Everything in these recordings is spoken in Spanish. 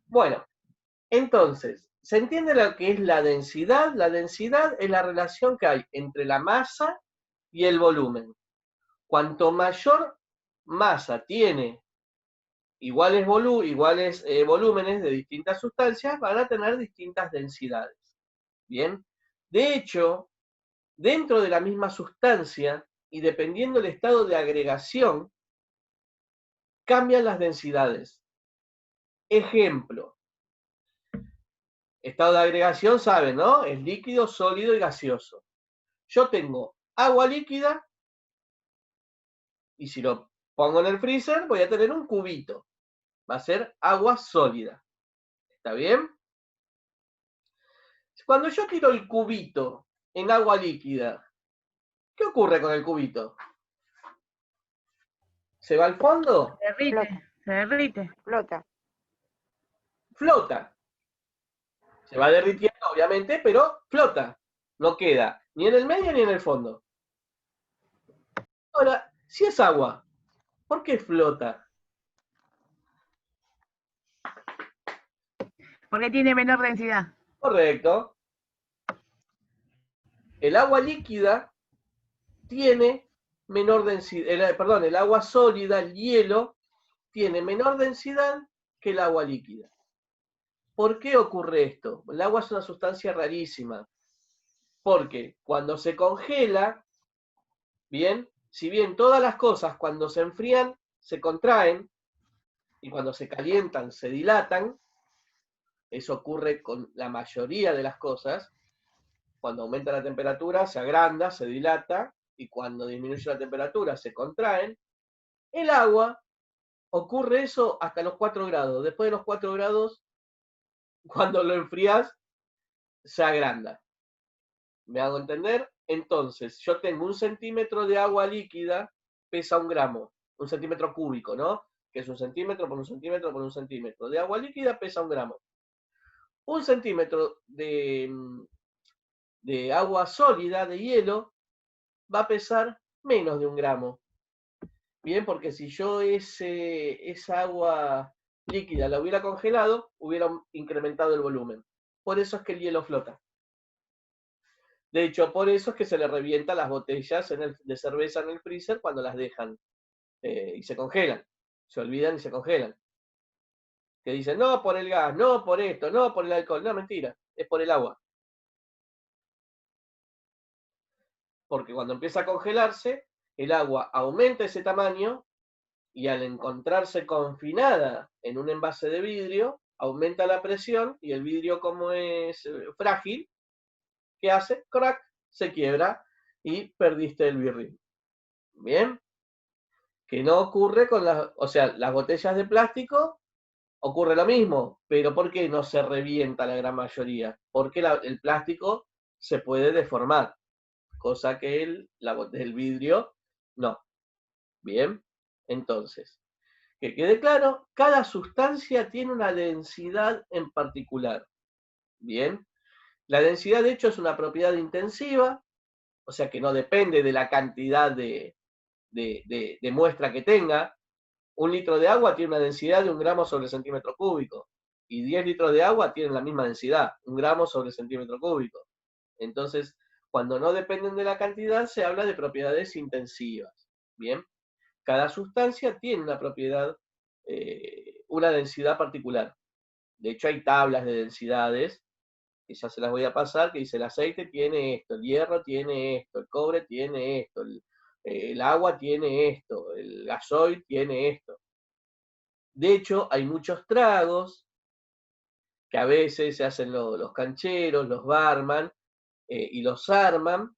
Bueno, entonces, ¿se entiende lo que es la densidad? La densidad es la relación que hay entre la masa y el volumen. Cuanto mayor masa tiene iguales volúmenes de distintas sustancias, van a tener distintas densidades. Bien, de hecho, dentro de la misma sustancia y dependiendo del estado de agregación, cambian las densidades. Ejemplo, estado de agregación, saben, ¿no? Es líquido, sólido y gaseoso. Yo tengo agua líquida y si lo pongo en el freezer voy a tener un cubito. Va a ser agua sólida. ¿Está bien? Cuando yo tiro el cubito en agua líquida, ¿qué ocurre con el cubito? ¿Se va al fondo? Se derrite. Flota. Flota. Se va derritiendo, obviamente, pero flota. No queda ni en el medio ni en el fondo. Ahora, si es agua, ¿por qué flota? Porque tiene menor densidad. Correcto. El agua líquida tiene menor densidad, perdón, el agua sólida, el hielo, tiene menor densidad que el agua líquida. ¿Por qué ocurre esto? El agua es una sustancia rarísima. Porque cuando se congela, bien, si bien todas las cosas cuando se enfrían se contraen y cuando se calientan se dilatan, eso ocurre con la mayoría de las cosas. Cuando aumenta la temperatura se agranda, se dilata, y cuando disminuye la temperatura se contraen. El agua ocurre eso hasta los 4 grados. Después de los 4 grados, cuando lo enfrías, se agranda. ¿Me hago entender? Entonces, yo tengo 1 centímetro de agua líquida, pesa 1 gramo, 1 centímetro cúbico, ¿no? Que es 1 centímetro por 1 centímetro por 1 centímetro. De agua líquida pesa 1 gramo. 1 centímetro de agua sólida, de hielo, va a pesar menos de 1 gramo. Bien, porque si yo esa agua líquida la hubiera congelado, hubiera incrementado el volumen. Por eso es que el hielo flota. De hecho, por eso es que se le revienta las botellas de cerveza en el freezer cuando las dejan y se congelan. Se olvidan y se congelan. Que dicen, no por el gas, no por esto, no por el alcohol. No, mentira, es por el agua. Porque cuando empieza a congelarse, el agua aumenta ese tamaño y al encontrarse confinada en un envase de vidrio, aumenta la presión y el vidrio, como es frágil, ¿qué hace? Crack, se quiebra y perdiste el birrín. Bien. Que no ocurre con las botellas de plástico, ocurre lo mismo, pero ¿por qué no se revienta la gran mayoría? Porque el plástico se puede deformar, cosa que el vidrio no. Bien, entonces, que quede claro, cada sustancia tiene una densidad en particular. Bien, la densidad de hecho es una propiedad intensiva, o sea que no depende de la cantidad de muestra que tenga. 1 litro de agua tiene una densidad de 1 gramo sobre centímetro cúbico. Y 10 litros de agua tienen la misma densidad, 1 gramo sobre centímetro cúbico. Entonces, cuando no dependen de la cantidad, se habla de propiedades intensivas. Bien, cada sustancia tiene una propiedad, una densidad particular. De hecho, hay tablas de densidades, que ya se las voy a pasar, que dice el aceite tiene esto, el hierro tiene esto, el cobre tiene esto, el agua tiene esto, el gasoil tiene esto. De hecho, hay muchos tragos que a veces se hacen los cancheros, los barman, y los arman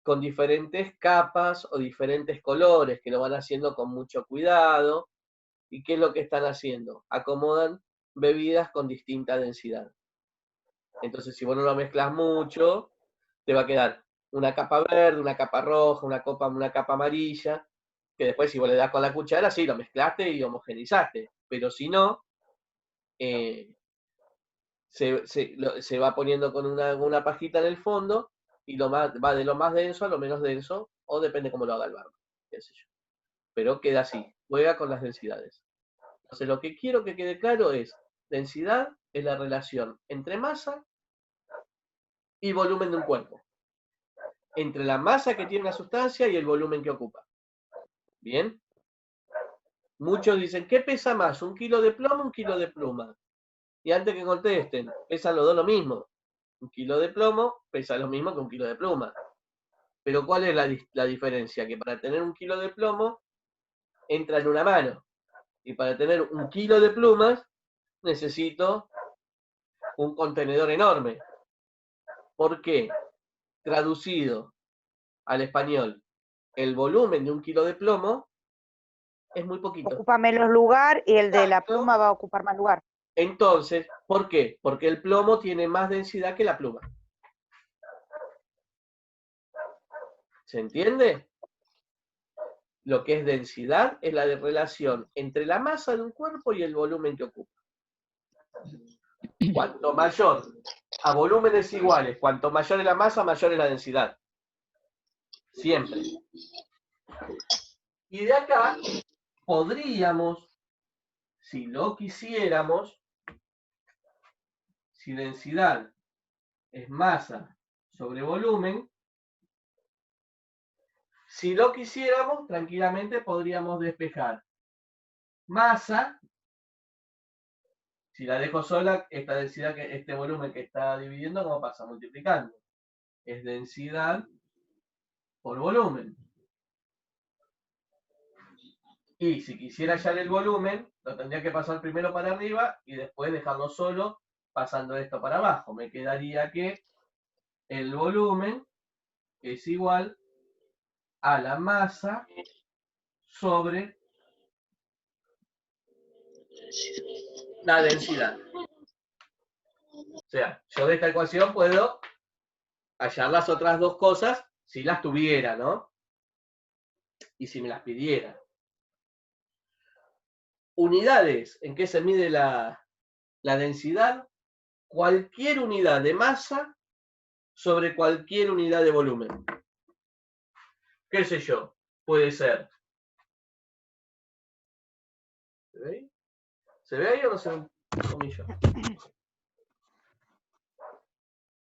con diferentes capas o diferentes colores, que lo van haciendo con mucho cuidado. ¿Y qué es lo que están haciendo? Acomodan bebidas con distinta densidad. Entonces, si vos no lo mezclas mucho, te va a quedar una capa verde, una capa roja, una capa amarilla, que después si vos le das con la cuchara, sí, lo mezclaste y homogenizaste. Pero si no, se va poniendo con una pajita en el fondo y va de lo más denso a lo menos denso, o depende cómo lo haga el barman, qué sé yo. Pero queda así, juega con las densidades. Entonces, lo que quiero que quede claro es, densidad es la relación entre masa y volumen de un cuerpo. Entre la masa que tiene la sustancia y el volumen que ocupa. ¿Bien? Muchos dicen, ¿qué pesa más? ¿Un kilo de plomo o un kilo de pluma? Y antes que contesten, pesan los dos lo mismo. Un kilo de plomo pesa lo mismo que un kilo de pluma. Pero ¿cuál es la diferencia? Que para tener un kilo de plomo entra en una mano. Y para tener un kilo de plumas necesito un contenedor enorme. ¿Por qué? Traducido al español, el volumen de un kilo de plomo es muy poquito. Ocupa menos lugar y el de la Exacto. pluma va a ocupar más lugar. Entonces, ¿por qué? Porque el plomo tiene más densidad que la pluma. ¿Se entiende? Lo que es densidad es la de relación entre la masa de un cuerpo y el volumen que ocupa. Cuanto mayor a volúmenes iguales, cuanto mayor es la masa, mayor es la densidad. Siempre. Y de acá podríamos, si lo quisiéramos, si densidad es masa sobre volumen, si lo quisiéramos, tranquilamente podríamos despejar masa. Si la dejo sola, esta densidad, este volumen que está dividiendo, ¿cómo pasa? Multiplicando. Es densidad por volumen. Y si quisiera hallar el volumen, lo tendría que pasar primero para arriba y después dejarlo solo pasando esto para abajo. Me quedaría que el volumen es igual a la masa sobre la densidad. O sea, yo de esta ecuación puedo hallar las otras dos cosas si las tuviera, ¿no? Y si me las pidiera. Unidades, ¿en qué se mide la densidad? Cualquier unidad de masa sobre cualquier unidad de volumen. ¿Qué sé yo? Puede ser. ¿Se ve ahí? ¿Se ve ahí o no se ve un comillo?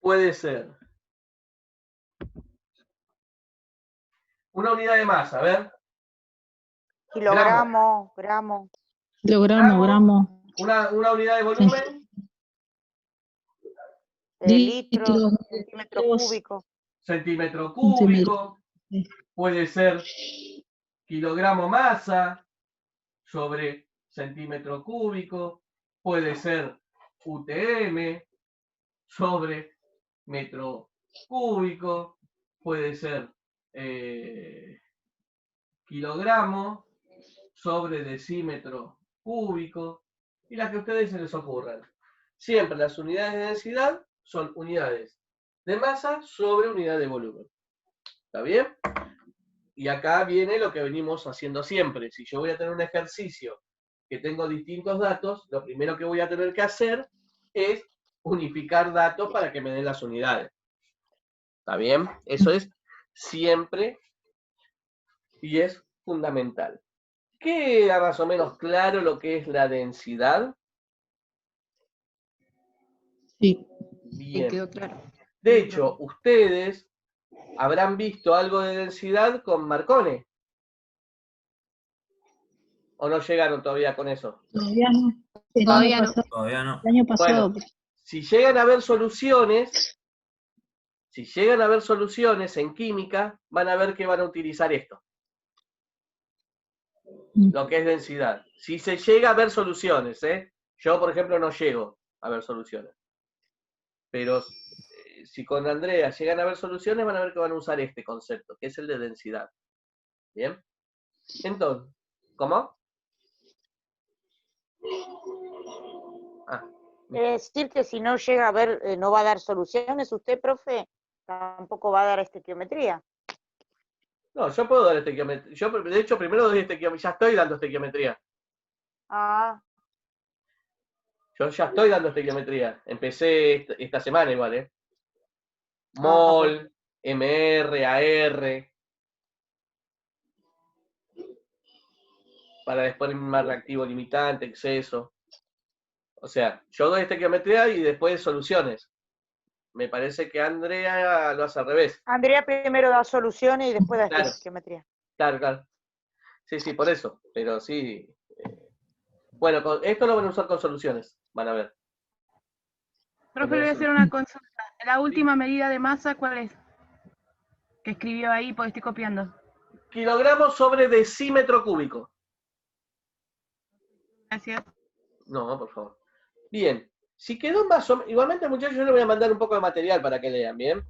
Puede ser una unidad de masa, a ver. Kilogramo, gramo. Gramo. Una unidad de volumen. Litro, centímetro cúbico. Centímetro cúbico. Puede ser kilogramo masa sobre centímetro cúbico. Puede ser UTM sobre metro cúbico. Puede ser kilogramo sobre decímetro cúbico, y las que a ustedes se les ocurran. Siempre las unidades de densidad son unidades de masa sobre unidad de volumen. ¿Está bien? Y acá viene lo que venimos haciendo siempre. Si yo voy a tener un ejercicio que tengo distintos datos, lo primero que voy a tener que hacer es unificar datos para que me den las unidades. ¿Está bien? Eso es siempre y es fundamental. ¿Queda más o menos claro lo que es la densidad? Sí. Bien. Quedó claro. De hecho, ustedes habrán visto algo de densidad con Marconi. ¿O no llegaron todavía con eso? Todavía no. Todavía no. El año pasado. Bueno, si llegan a ver soluciones en química, van a ver que van a utilizar esto. Lo que es densidad. Si se llega a ver soluciones, ¿eh? Yo, por ejemplo, no llego a ver soluciones. Pero si con Andrea llegan a ver soluciones, van a ver que van a usar este concepto, que es el de densidad. ¿Bien? Entonces, ¿cómo? Es decir que si no llega a ver, no va a dar soluciones, usted, profe, tampoco va a dar estequiometría. No, yo puedo dar estequiometría. Yo, de hecho, primero doy estequiometría. Ya estoy dando estequiometría. Ah, Yo ya estoy dando estequiometría. Empecé esta semana igual, ¿eh? Ah, Mol, MR, AR. para después más reactivo limitante, exceso. O sea, yo doy estequiometría y después soluciones. Me parece que Andrea lo hace al revés. Andrea primero da soluciones y después da Claro. estequiometría. Claro. Sí, por eso. Pero sí. Bueno, esto lo van a usar con soluciones. Van a ver. Profe, le voy a hacer una consulta. ¿La última medida de masa cuál es? Que escribió ahí, porque estoy copiando. Kilogramos sobre decímetro cúbico. Gracias. No, por favor. Bien. Si quedó más o menos... Igualmente, muchachos, yo les voy a mandar un poco de material para que lean, ¿bien?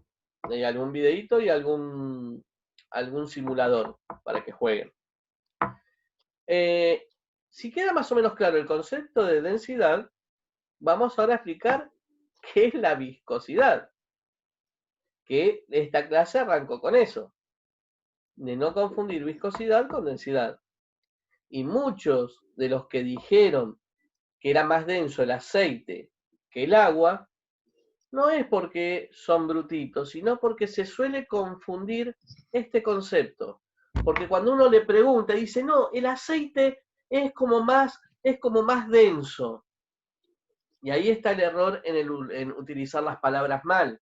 Hay algún videíto y algún simulador para que jueguen. Si queda más o menos claro el concepto de densidad, vamos ahora a explicar qué es la viscosidad. Que esta clase arrancó con eso, de no confundir viscosidad con densidad. Y muchos de los que dijeron que era más denso el aceite que el agua, no es porque son brutitos, sino porque se suele confundir este concepto. Porque cuando uno le pregunta, dice, no, el aceite es como más denso. Y ahí está el error en utilizar las palabras mal.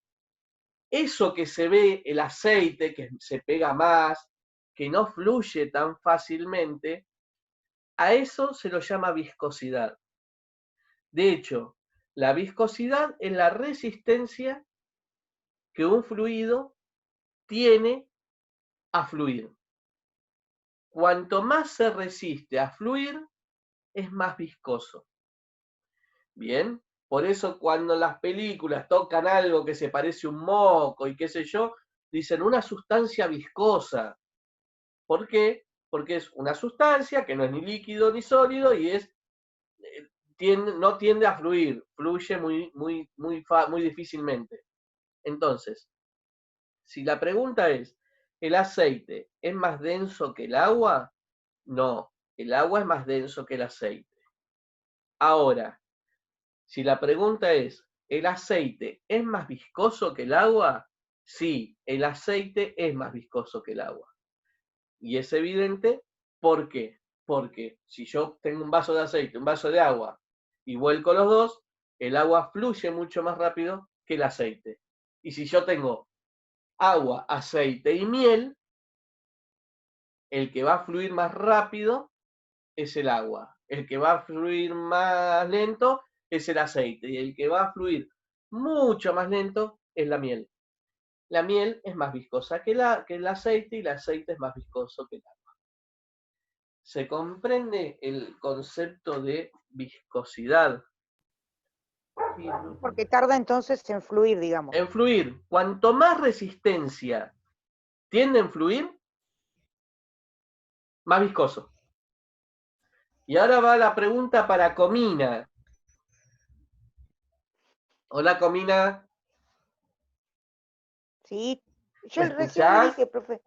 Eso que se ve, el aceite, que se pega más, que no fluye tan fácilmente, a eso se lo llama viscosidad. De hecho, la viscosidad es la resistencia que un fluido tiene a fluir. Cuanto más se resiste a fluir, es más viscoso. Bien, por eso cuando las películas tocan algo que se parece a un moco y qué sé yo, dicen una sustancia viscosa. ¿Por qué? Porque es una sustancia que no es ni líquido ni sólido y no tiende a fluir, fluye muy difícilmente. Entonces, si la pregunta es, ¿el aceite es más denso que el agua? No, el agua es más denso que el aceite. Ahora, si la pregunta es, ¿el aceite es más viscoso que el agua? Sí, el aceite es más viscoso que el agua. Y es evidente, ¿por qué? Porque si yo tengo un vaso de aceite, un vaso de agua, y vuelco los dos, el agua fluye mucho más rápido que el aceite. Y si yo tengo agua, aceite y miel, el que va a fluir más rápido es el agua. El que va a fluir más lento es el aceite. Y el que va a fluir mucho más lento es la miel. La miel es más viscosa que el aceite y el aceite es más viscoso que el agua. ¿Se comprende el concepto de viscosidad? Porque tarda entonces en fluir, digamos. En fluir. Cuanto más resistencia tiende en fluir, más viscoso. Y ahora va la pregunta para Comina. Hola, Comina. Sí, yo ¿Me recién le escuchás? dije, profe.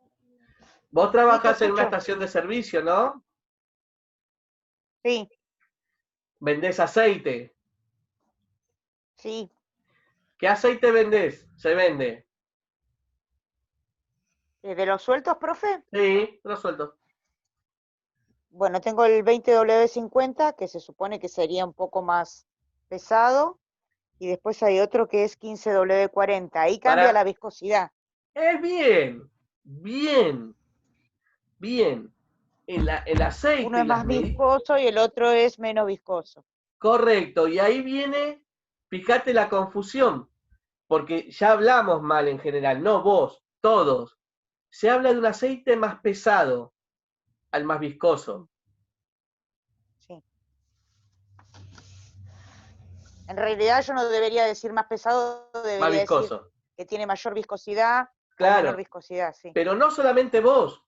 Vos trabajás Sí, en una estación de servicio, ¿no? Sí, ¿Vendés aceite? sí. ¿Qué aceite vendés? Se vende. ¿De los sueltos, profe? Sí, lo suelto. Bueno, tengo el 20W50, que se supone que sería un poco más pesado, y después hay otro que es 15W40. Ahí cambia la viscosidad. Es bien. El aceite Uno es y las más viscoso y el otro es menos viscoso. Correcto, y ahí viene, fíjate la confusión, porque ya hablamos mal en general, no vos, todos. Se habla de un aceite más pesado al más viscoso. Sí. En realidad yo no debería decir más pesado, debería Más viscoso. decir que tiene mayor viscosidad Claro, o menor viscosidad, sí. Pero no solamente vos.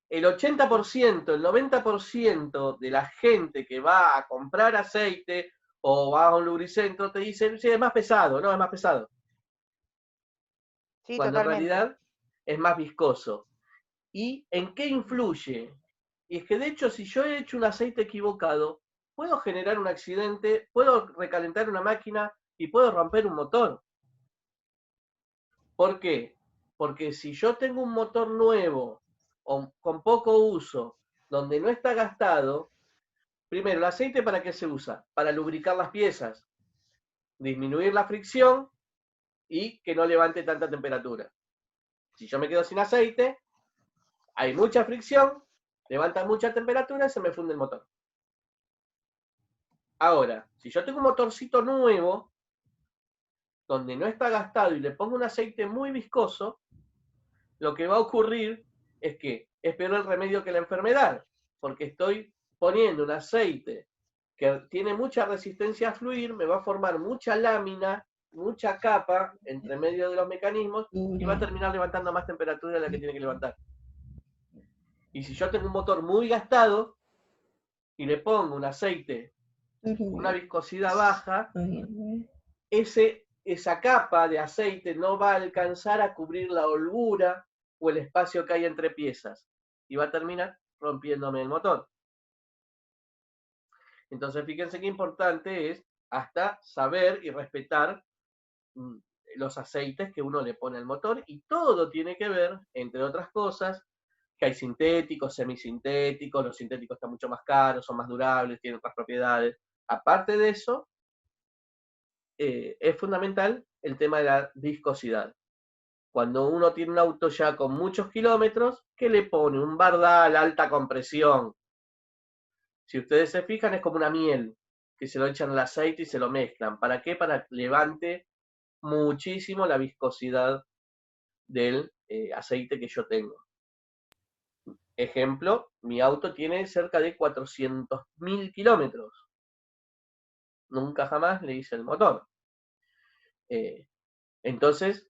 El 80%, el 90% de la gente que va a comprar aceite o va a un lubricentro te dice, sí, es más pesado, no, es más pesado. Sí, Cuando totalmente. en realidad es más viscoso. ¿Y en qué influye? Y es que de hecho, si yo he hecho un aceite equivocado, puedo generar un accidente, puedo recalentar una máquina y puedo romper un motor. ¿Por qué? Porque si yo tengo un motor nuevo o con poco uso donde no está gastado, primero, el aceite ¿para qué se usa? Para lubricar las piezas, disminuir la fricción y que no levante tanta temperatura. Si yo me quedo sin aceite, hay mucha fricción, levanta mucha temperatura y se me funde el motor. Ahora, si yo tengo un motorcito nuevo, donde no está gastado y le pongo un aceite muy viscoso, lo que va a ocurrir es que es peor el remedio que la enfermedad, porque estoy poniendo un aceite que tiene mucha resistencia a fluir, me va a formar mucha lámina, mucha capa entre medio de los mecanismos y va a terminar levantando más temperatura de la que tiene que levantar. Y si yo tengo un motor muy gastado y le pongo un aceite, una viscosidad baja, esa capa de aceite no va a alcanzar a cubrir la holgura o el espacio que hay entre piezas y va a terminar rompiéndome el motor. Entonces fíjense qué importante es hasta saber y respetar los aceites que uno le pone al motor, y todo tiene que ver, entre otras cosas, que hay sintéticos, semisintéticos, los sintéticos están mucho más caros, son más durables, tienen otras propiedades. Aparte de eso, es fundamental el tema de la viscosidad. Cuando uno tiene un auto ya con muchos kilómetros, ¿qué le pone? Un bardal, alta compresión. Si ustedes se fijan, es como una miel, que se lo echan al aceite y se lo mezclan. ¿Para qué? Para que levante muchísimo la viscosidad del aceite que yo tengo. Ejemplo, mi auto tiene cerca de 400.000 kilómetros. Nunca jamás le hice el motor. Entonces,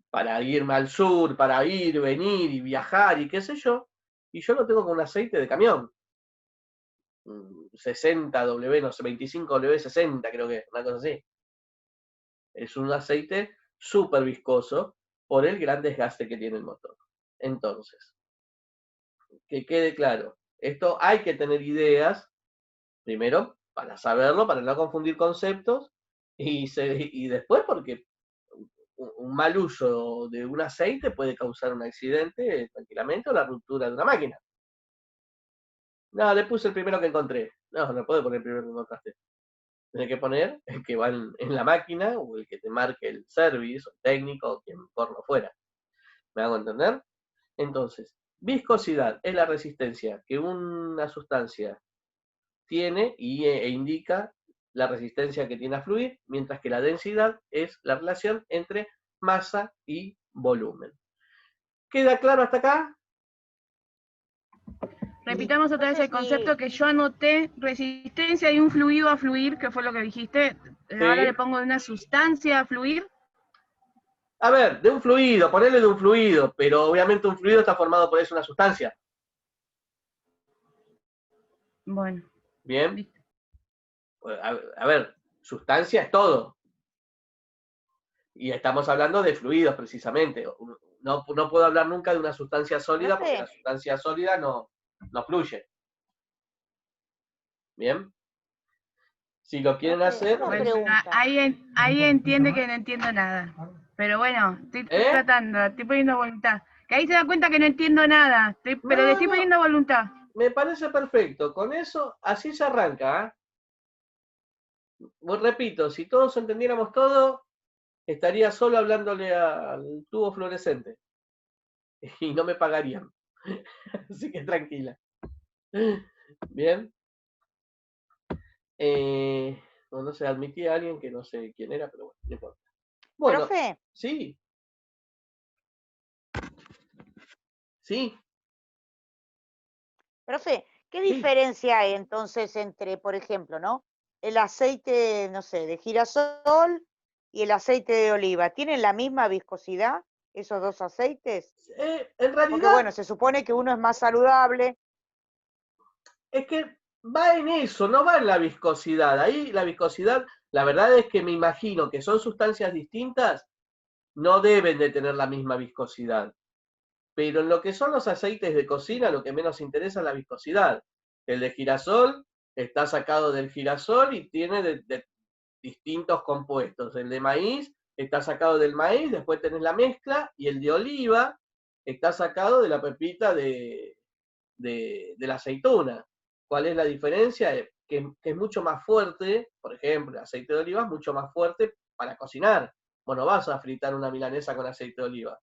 para irme al sur, para ir, venir y viajar y qué sé yo, y yo lo tengo con un aceite de camión. 60W, no sé, 25W60 creo que es, una cosa así. Es un aceite súper viscoso por el gran desgaste que tiene el motor. Entonces, que quede claro, esto hay que tener ideas, primero, para saberlo, para no confundir conceptos, y después porque un mal uso de un aceite puede causar un accidente tranquilamente o la ruptura de una máquina. No, le puse el primero que encontré. No puede poner el primero que encontraste. Tiene que poner el que va en la máquina o el que te marque el service o el técnico o quien porno fuera. ¿Me hago entender? Entonces, viscosidad es la resistencia que una sustancia tiene e indica la resistencia que tiene a fluir, mientras que la densidad es la relación entre masa y volumen. ¿Queda claro hasta acá? Repitamos otra vez el concepto que yo anoté: resistencia de un fluido a fluir, que fue lo que dijiste. Sí. Ahora le pongo de una sustancia a fluir. A ver, de un fluido, ponerle de un fluido, pero obviamente un fluido está formado por eso, una sustancia. Bueno. Bien. A ver, sustancia es todo. Y estamos hablando de fluidos precisamente. No puedo hablar nunca de una sustancia sólida porque la sustancia sólida no fluye. Bien. Si lo quieren hacer... Bueno, ahí entiende que no entiendo nada. Pero bueno, estoy tratando, estoy poniendo voluntad. Que ahí se da cuenta que no entiendo nada, pero le estoy poniendo voluntad. Me parece perfecto. Con eso, así se arranca. Repito, si todos entendiéramos todo, estaría solo hablándole al tubo fluorescente. Y no me pagarían. Así que tranquila. Bien. No sé, admití a alguien que no sé quién era, pero bueno, no importa. Bueno, ¿profe? Sí. Sí. Profe, ¿qué diferencia hay entonces entre, por ejemplo, ¿no? El aceite, no sé, de girasol y el aceite de oliva? ¿Tienen la misma viscosidad esos dos aceites? En realidad... Porque bueno, se supone que uno es más saludable. Es que va en eso, no va en la viscosidad. Ahí la viscosidad, la verdad es que me imagino que son sustancias distintas, no deben de tener la misma viscosidad. Pero en lo que son los aceites de cocina, lo que menos interesa es la viscosidad. El de girasol está sacado del girasol y tiene de distintos compuestos. El de maíz está sacado del maíz, después tenés la mezcla, y el de oliva está sacado de la pepita de de la aceituna. ¿Cuál es la diferencia? Que es mucho más fuerte, por ejemplo, el aceite de oliva es mucho más fuerte para cocinar. Vos no vas a fritar una milanesa con aceite de oliva.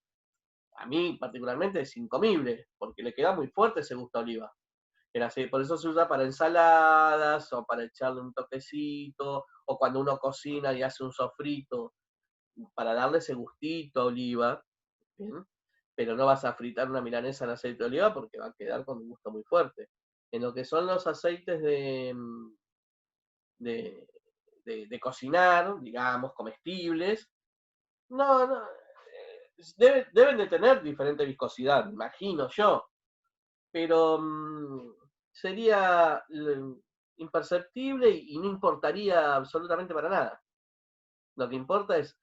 A mí particularmente es incomible, porque le queda muy fuerte ese gusto a oliva. Por eso se usa para ensaladas, o para echarle un toquecito, o cuando uno cocina y hace un sofrito, para darle ese gustito a oliva, ¿bien? Pero no vas a fritar una milanesa en aceite de oliva porque va a quedar con un gusto muy fuerte. En lo que son los aceites de cocinar, digamos, comestibles, no, deben de tener diferente viscosidad, imagino yo, pero sería imperceptible y no importaría absolutamente para nada. Lo que importa es,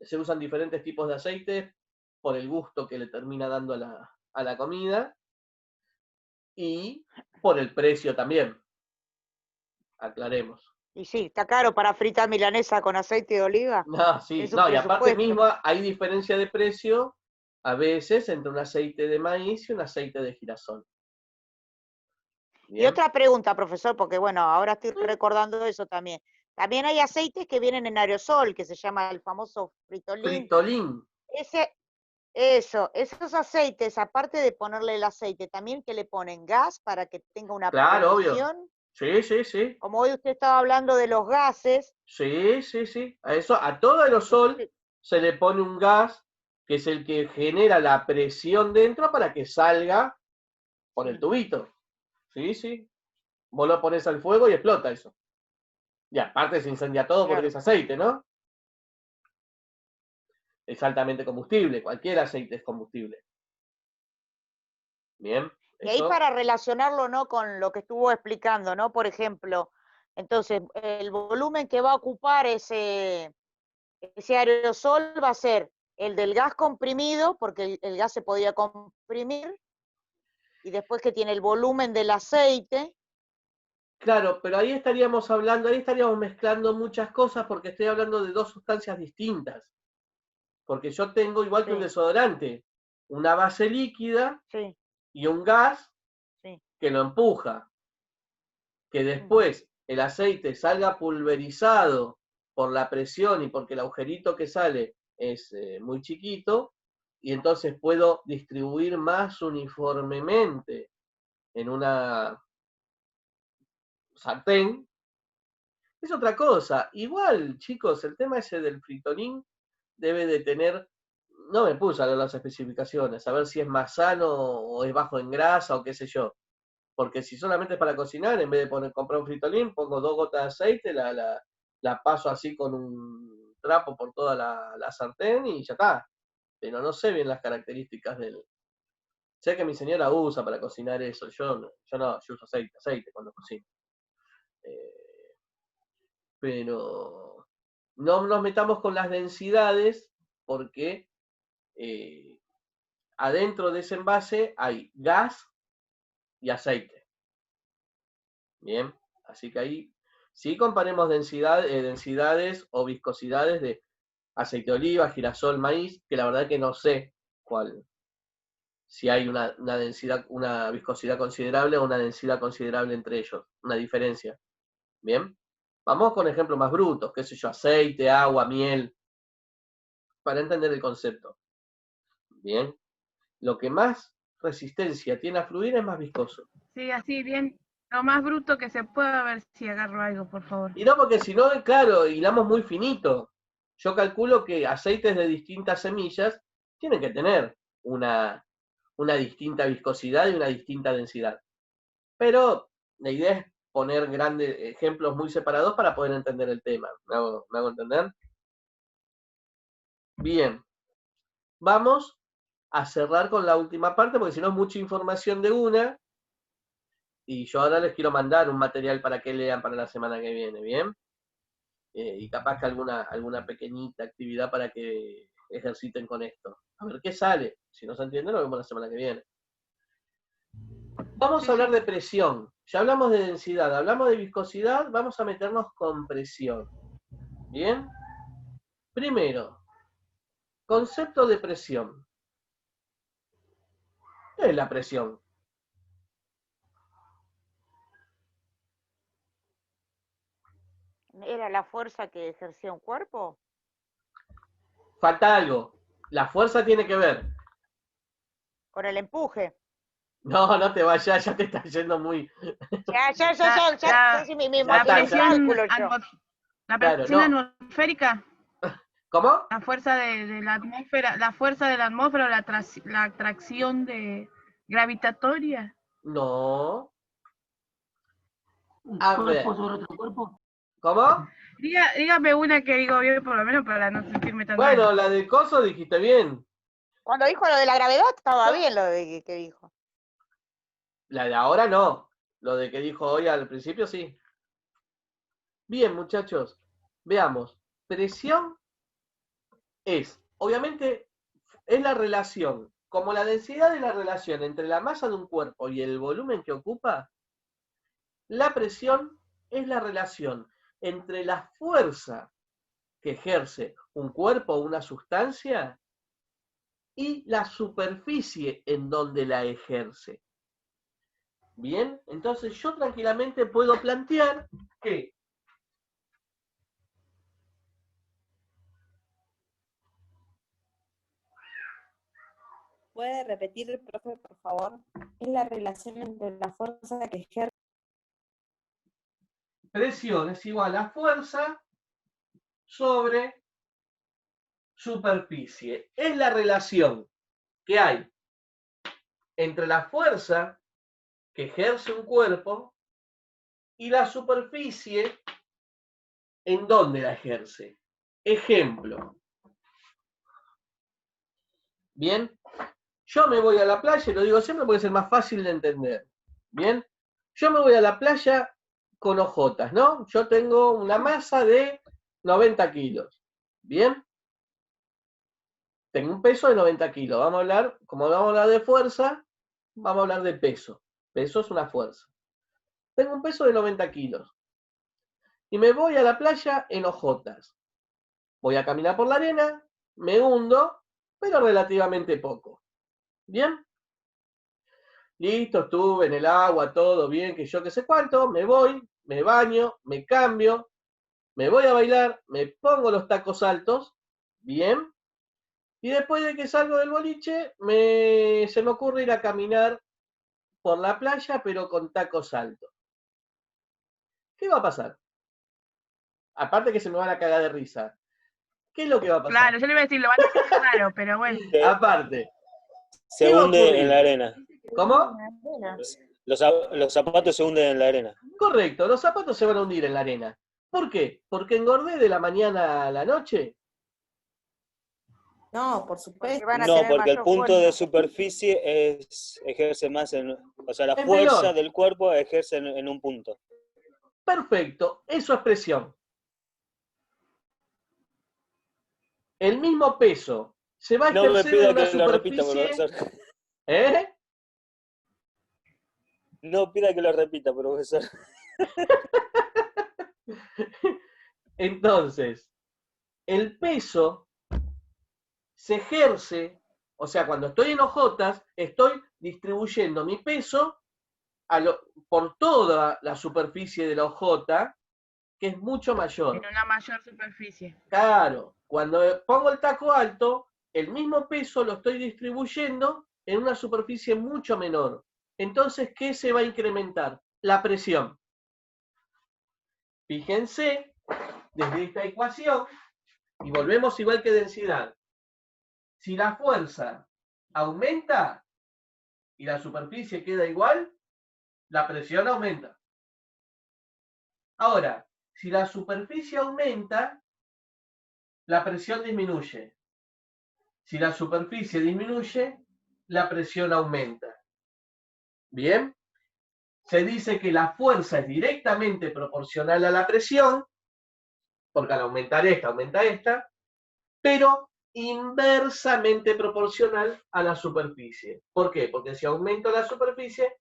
se usan diferentes tipos de aceites por el gusto que le termina dando a la comida y por el precio también. Aclaremos. Y sí, está caro para fritar milanesa con aceite de oliva. No, sí, Es un no, y aparte presupuesto. mismo hay diferencia de precio a veces entre un aceite de maíz y un aceite de girasol. Y Bien. otra pregunta, profesor, porque bueno, ahora estoy recordando eso también. También hay aceites que vienen en aerosol, que se llama el famoso fritolín. Fritolín. Esos aceites, aparte de ponerle el aceite, también que le ponen gas para que tenga una Claro, obvio. precisión. Sí, sí, sí. Como hoy usted estaba hablando de los gases. Sí, sí, sí. A todo aerosol se le pone un gas que es el que genera la presión dentro para que salga por el tubito. Sí, sí. Vos lo pones al fuego y explota eso. Y aparte se incendia todo porque es aceite, ¿no? Es altamente combustible, cualquier aceite es combustible. Bien. Y ahí para relacionarlo, ¿no? Con lo que estuvo explicando, ¿no? Por ejemplo, entonces, el volumen que va a ocupar ese aerosol va a ser el del gas comprimido, porque el gas se podía comprimir, y después que tiene el volumen del aceite. Claro, pero ahí estaríamos mezclando muchas cosas porque estoy hablando de dos sustancias distintas. Porque yo tengo, igual que un desodorante, una base líquida y un gas que lo empuja. Que después el aceite salga pulverizado por la presión y porque el agujerito que sale es muy chiquito, y entonces puedo distribuir más uniformemente en una sartén, es otra cosa. Igual, chicos, el tema ese del fritolín debe de tener, no me puse a ver las especificaciones, a ver si es más sano o es bajo en grasa o qué sé yo. Porque si solamente es para cocinar, en vez de comprar un fritolín, pongo 2 gotas de aceite, la paso así con un trapo por toda la sartén y ya está. Pero no sé bien las características del... Sé que mi señora usa para cocinar eso, yo no, yo uso aceite cuando cocino. Pero no nos metamos con las densidades porque adentro de ese envase hay gas y aceite. Bien, así que ahí sí comparemos densidades o viscosidades de aceite de oliva, girasol, maíz, que la verdad que no sé cuál, si hay una densidad, una viscosidad considerable o una densidad considerable entre ellos, una diferencia. Bien, vamos con ejemplos más brutos, qué sé yo, aceite, agua, miel, para entender el concepto. Bien, lo que más resistencia tiene a fluir es más viscoso. Sí, así bien, lo más bruto que se pueda, a ver si agarro algo, por favor. Y no, porque si no, claro, hilamos muy finito. Yo calculo que aceites de distintas semillas tienen que tener una distinta viscosidad y una distinta densidad. Pero la idea es poner grandes ejemplos muy separados para poder entender el tema. ¿Me hago entender? Bien. Vamos a cerrar con la última parte, porque si no es mucha información de una. Y yo ahora les quiero mandar un material para que lean para la semana que viene, ¿bien? Y capaz que alguna pequeñita actividad para que ejerciten con esto. A ver qué sale. Si no se entiende, lo vemos la semana que viene. Vamos a hablar de presión. Ya hablamos de densidad, hablamos de viscosidad, vamos a meternos con presión. ¿Bien? Primero, concepto de presión. ¿Qué es la presión? ¿Era la fuerza que ejercía un cuerpo? Falta algo. La fuerza tiene que ver. Con el empuje. No, no te vayas, ya te estás yendo muy... Ya, sí, me La imagino el presión, cálculo yo. la Claro, presión no. atmosférica, ¿Cómo? la fuerza de la atmósfera, la fuerza de la atmósfera, la atracción gravitatoria. No. ¿Un A cuerpo ver. sobre otro cuerpo? ¿Cómo? Dígame una que digo bien, por lo menos para no sentirme tan Bueno, mal. la de coso dijiste bien. Cuando dijo lo de la gravedad, estaba bien lo de que dijo. La de ahora no. Lo de que dijo hoy al principio sí. Bien, muchachos. Veamos. Presión es, obviamente, es la relación. Como la densidad de la relación entre la masa de un cuerpo y el volumen que ocupa, la presión es la relación entre la fuerza que ejerce un cuerpo o una sustancia y la superficie en donde la ejerce. Bien, entonces yo tranquilamente puedo plantear que ¿Puede repetir, profe, por favor? Es la relación entre la fuerza que ejerce. presión es igual a fuerza sobre superficie. Es la relación que hay entre la fuerza que ejerce un cuerpo y la superficie en donde la ejerce. Ejemplo. Bien, yo me voy a la playa, y lo digo siempre porque es el más fácil de entender. Bien, yo me voy a la playa con hojotas, ¿no? Yo tengo una masa de 90 kilos. Bien, tengo un peso de 90 kilos. Vamos a hablar, como vamos a hablar de fuerza, vamos a hablar de peso. Peso es una fuerza. Tengo un peso de 90 kilos. Y me voy a la playa en hojotas. Voy a caminar por la arena, me hundo, pero relativamente poco. ¿Bien? Listo, estuve en el agua, todo bien, que yo qué sé cuánto, me voy, me baño, me cambio, me voy a bailar, me pongo los tacos altos, bien, y después de que salgo del boliche, se me ocurre ir a caminar por la playa, pero con tacos altos. ¿Qué va a pasar? Aparte que se me van a cagar de risa. ¿Qué es lo que va a pasar? Claro, yo le iba a decir, lo van a hacer claro, pero bueno. Aparte. Se ¿Qué va a hunde ocurrir? en la arena. ¿Cómo? Los zapatos se hunden en la arena. Correcto, los zapatos se van a hundir en la arena. ¿Por qué? ¿Porque engordé de la mañana a la noche? No, por supuesto. Van a No, tener porque el mayor punto de fuerza. superficie ejerce más o sea, la Es fuerza menor. del cuerpo ejerce en un punto. Perfecto, eso es presión. El mismo peso se va a No me ejercer en pida una que lo repita, superficie. profesor. ¿Eh? No pida que lo repita, profesor. Entonces, el peso se ejerce, o sea, cuando estoy en hojotas, estoy distribuyendo mi peso por toda la superficie de la hojota, que es mucho mayor. En una mayor superficie. Claro, cuando pongo el taco alto, el mismo peso lo estoy distribuyendo en una superficie mucho menor. Entonces, ¿qué se va a incrementar? La presión. Fíjense, desde esta ecuación, y volvemos igual que densidad. Si la fuerza aumenta y la superficie queda igual, la presión aumenta. Ahora, si la superficie aumenta, la presión disminuye. Si la superficie disminuye, la presión aumenta. Bien, se dice que la fuerza es directamente proporcional a la presión, porque al aumentar esta, aumenta esta, pero inversamente proporcional a la superficie. ¿Por qué? Porque si aumento la superficie,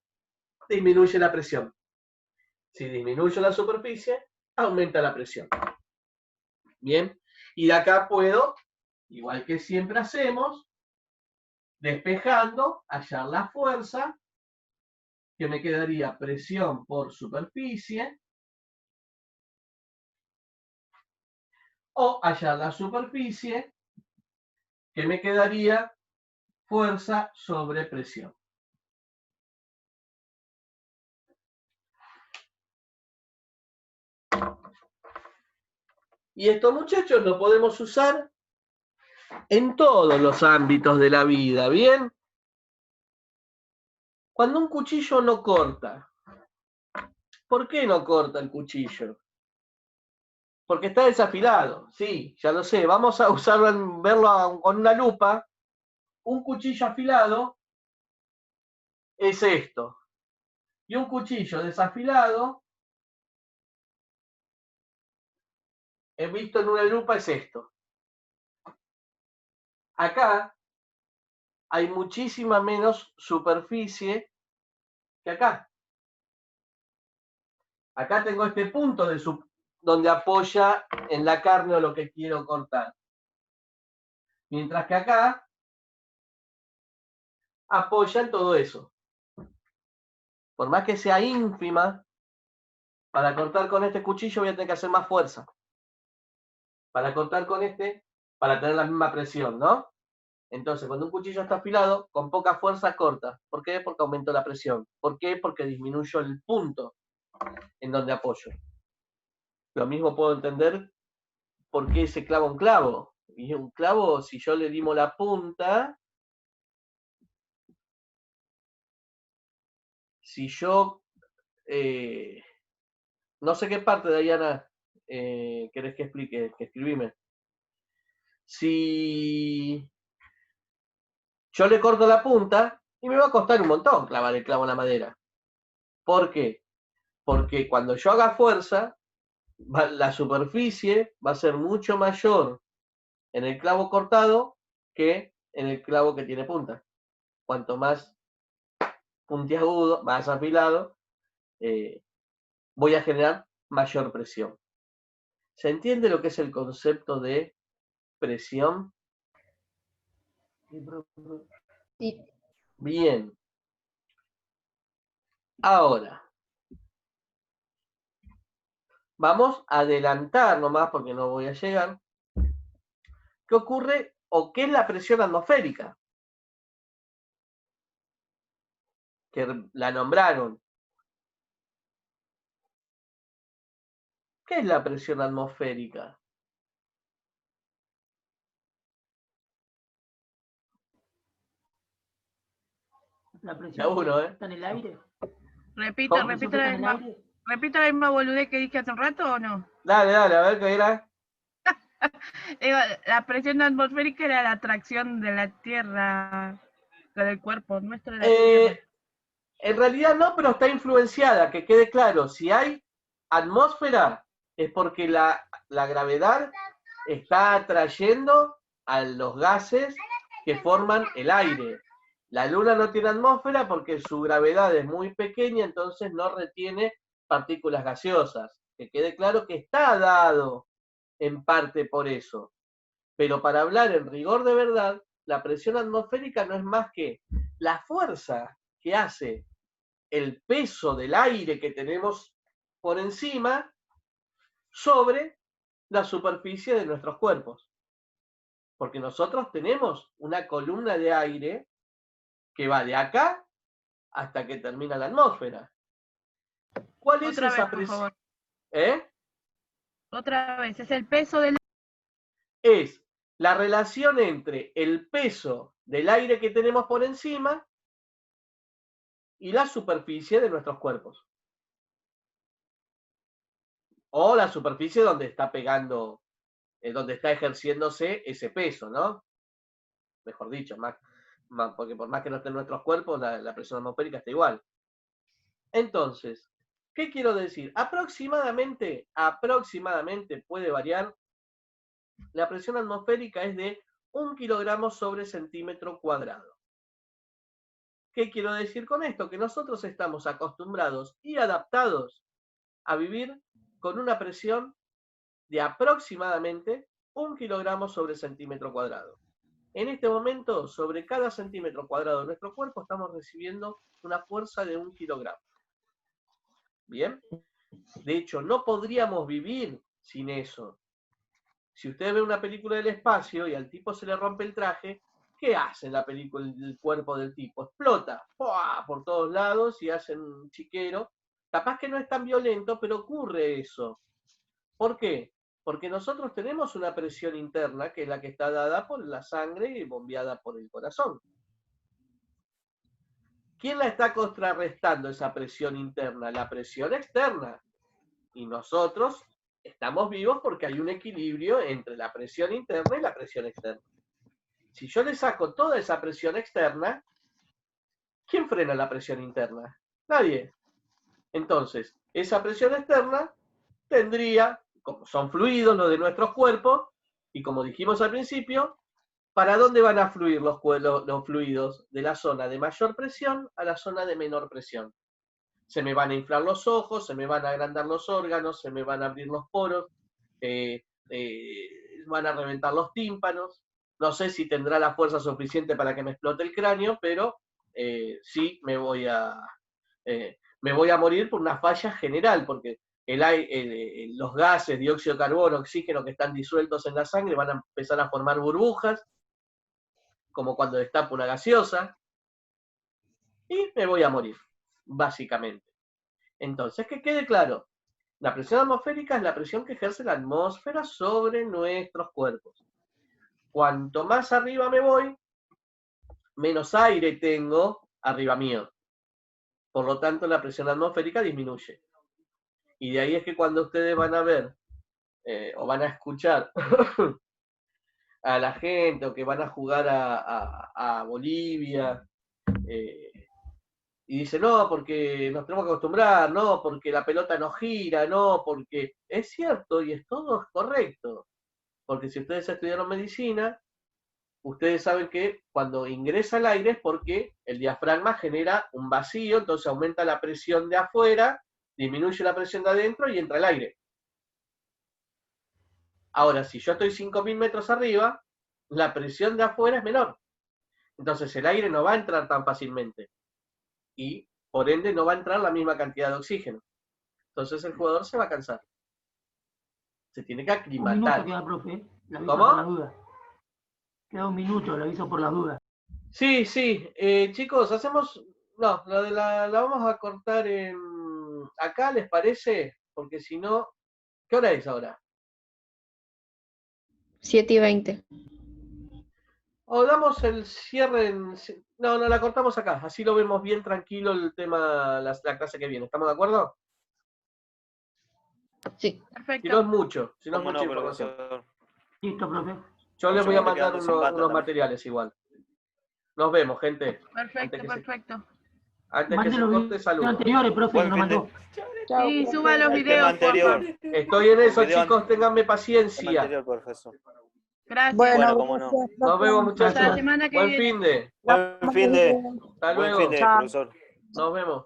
disminuye la presión. Si disminuyo la superficie, aumenta la presión. Bien, y de acá puedo, igual que siempre hacemos, Despejando, hallar la fuerza, que me quedaría presión por superficie, o hallar la superficie, que me quedaría fuerza sobre presión. Y estos muchachos lo podemos usar en todos los ámbitos de la vida, ¿bien? Cuando un cuchillo no corta, ¿por qué no corta el cuchillo? Porque está desafilado, sí, ya lo sé. Vamos a usarlo, verlo con una lupa. Un cuchillo afilado es esto. Y un cuchillo desafilado, he visto en una lupa, es esto. Acá hay muchísima menos superficie que acá. Acá tengo este punto donde apoya en la carne o lo que quiero cortar. Mientras que acá apoya en todo eso. Por más que sea ínfima, para cortar con este cuchillo voy a tener que hacer más fuerza. Para cortar con este, para tener la misma presión, ¿no? Entonces, cuando un cuchillo está afilado, con poca fuerza corta. ¿Por qué? Porque aumento la presión. ¿Por qué? Porque disminuyo el punto en donde apoyo. Lo mismo puedo entender por qué se clava un clavo. Y un clavo, si yo le limo la punta, si yo, no sé qué parte, Dayana, querés que explique, que escribime. Si yo le corto la punta, y me va a costar un montón clavar el clavo en la madera. ¿Por qué? Porque cuando yo haga fuerza, la superficie va a ser mucho mayor en el clavo cortado que en el clavo que tiene punta. Cuanto más puntiagudo, más afilado, voy a generar mayor presión. ¿Se entiende lo que es el concepto de presión? Sí. Bien. Ahora, vamos a adelantar nomás porque no voy a llegar. ¿Qué ocurre o qué es la presión atmosférica? Que la nombraron. ¿Qué es la presión atmosférica? La Ya presión uno, está en el aire. Repito ¿Cómo? ¿La presión está en el aire? repito la misma boludez que dije hace un rato o no. Dale, a ver qué era. Digo, la presión atmosférica era la atracción de la Tierra, del cuerpo nuestro de la Tierra. En realidad no, pero está influenciada, que quede claro. Si hay atmósfera, es porque la gravedad está atrayendo a los gases que forman el aire. La Luna no tiene atmósfera porque su gravedad es muy pequeña, entonces no retiene partículas gaseosas. Que quede claro que está dado en parte por eso. Pero para hablar en rigor de verdad, la presión atmosférica no es más que la fuerza que hace el peso del aire que tenemos por encima sobre la superficie de nuestros cuerpos. Porque nosotros tenemos una columna de aire que va de acá hasta que termina la atmósfera. ¿Cuál es Otra esa vez, por presión? favor. ¿Eh? Otra vez, es el peso del... Es la relación entre el peso del aire que tenemos por encima y la superficie de nuestros cuerpos. O la superficie donde está pegando, donde está ejerciéndose ese peso, ¿no? Mejor dicho, porque por más que no esté en nuestros cuerpos, la presión atmosférica está igual. Entonces, ¿qué quiero decir? Aproximadamente puede variar. La presión atmosférica es de 1 kilogramo sobre centímetro cuadrado. ¿Qué quiero decir con esto? Que nosotros estamos acostumbrados y adaptados a vivir con una presión de aproximadamente 1 kilogramo sobre centímetro cuadrado. En este momento, sobre cada centímetro cuadrado de nuestro cuerpo, estamos recibiendo una fuerza de 1 kilogramo. ¿Bien? De hecho, no podríamos vivir sin eso. Si usted ve una película del espacio y al tipo se le rompe el traje, ¿qué hace en la película el cuerpo del tipo? Explota ¡pua! Por todos lados y hacen un chiquero. Capaz que no es tan violento, pero ocurre eso. ¿Por qué? Porque nosotros tenemos una presión interna que es la que está dada por la sangre y bombeada por el corazón. ¿Quién la está contrarrestando esa presión interna? La presión externa. Y nosotros estamos vivos porque hay un equilibrio entre la presión interna y la presión externa. Si yo le saco toda esa presión externa, ¿quién frena la presión interna? Nadie. Entonces, esa presión externa tendría, como son fluidos los de nuestros cuerpos, y como dijimos al principio, ¿para dónde van a fluir los fluidos? De la zona de mayor presión a la zona de menor presión. Se me van a inflar los ojos, se me van a agrandar los órganos, se me van a abrir los poros, van a reventar los tímpanos. No sé si tendrá la fuerza suficiente para que me explote el cráneo, pero sí me voy a morir por una falla general, porque los gases, dióxido de carbono, oxígeno que están disueltos en la sangre van a empezar a formar burbujas, como cuando destapo una gaseosa, y me voy a morir, básicamente. Entonces, que quede claro, la presión atmosférica es la presión que ejerce la atmósfera sobre nuestros cuerpos. Cuanto más arriba me voy, menos aire tengo arriba mío. Por lo tanto, la presión atmosférica disminuye. Y de ahí es que cuando ustedes van a ver o van a escuchar a la gente o que van a jugar a Bolivia y dicen, no, porque nos tenemos que acostumbrar, no, porque la pelota no gira, no, porque es cierto y es todo correcto. Porque si ustedes estudiaron medicina, ustedes saben que cuando ingresa el aire es porque el diafragma genera un vacío, entonces aumenta la presión de afuera, disminuye la presión de adentro y entra el aire. Ahora, si yo estoy 5.000 metros arriba, la presión de afuera es menor. Entonces el aire no va a entrar tan fácilmente. Y por ende no va a entrar la misma cantidad de oxígeno. Entonces el jugador se va a cansar. Se tiene que aclimatar. Un minuto queda, profe. La aviso ¿Cómo? por las dudas. Queda un minuto, lo aviso por las dudas. Sí, sí. Chicos, hacemos... No, la vamos a cortar acá, ¿les parece? Porque si no... ¿Qué hora es ahora? 7:20. O damos el cierre en... No, la cortamos acá. Así lo vemos bien tranquilo el tema, la clase que viene. ¿Estamos de acuerdo? Sí. Perfecto. Si no es mucho. Si no es ¿Cómo mucha no, información. profesor? Listo, profe. Yo les Yo voy a me estoy mandar quedando sin banda unos también. materiales igual. Nos vemos, gente. Perfecto, perfecto. Antes que Mande se los corte, videos saludos. anteriores, profe, que Buen nos fin de- mandó. Sí, suba los El tema videos, anterior. porfa. Estoy en eso, El video chicos. Ténganme El tema paciencia. anterior, profesor. Gracias. Bueno, cómo no. Nos vemos, Hasta la muchachos. semana que Buen viene. fin de. Buen fin de. Hasta Buen luego. fin de, profesor. Nos vemos.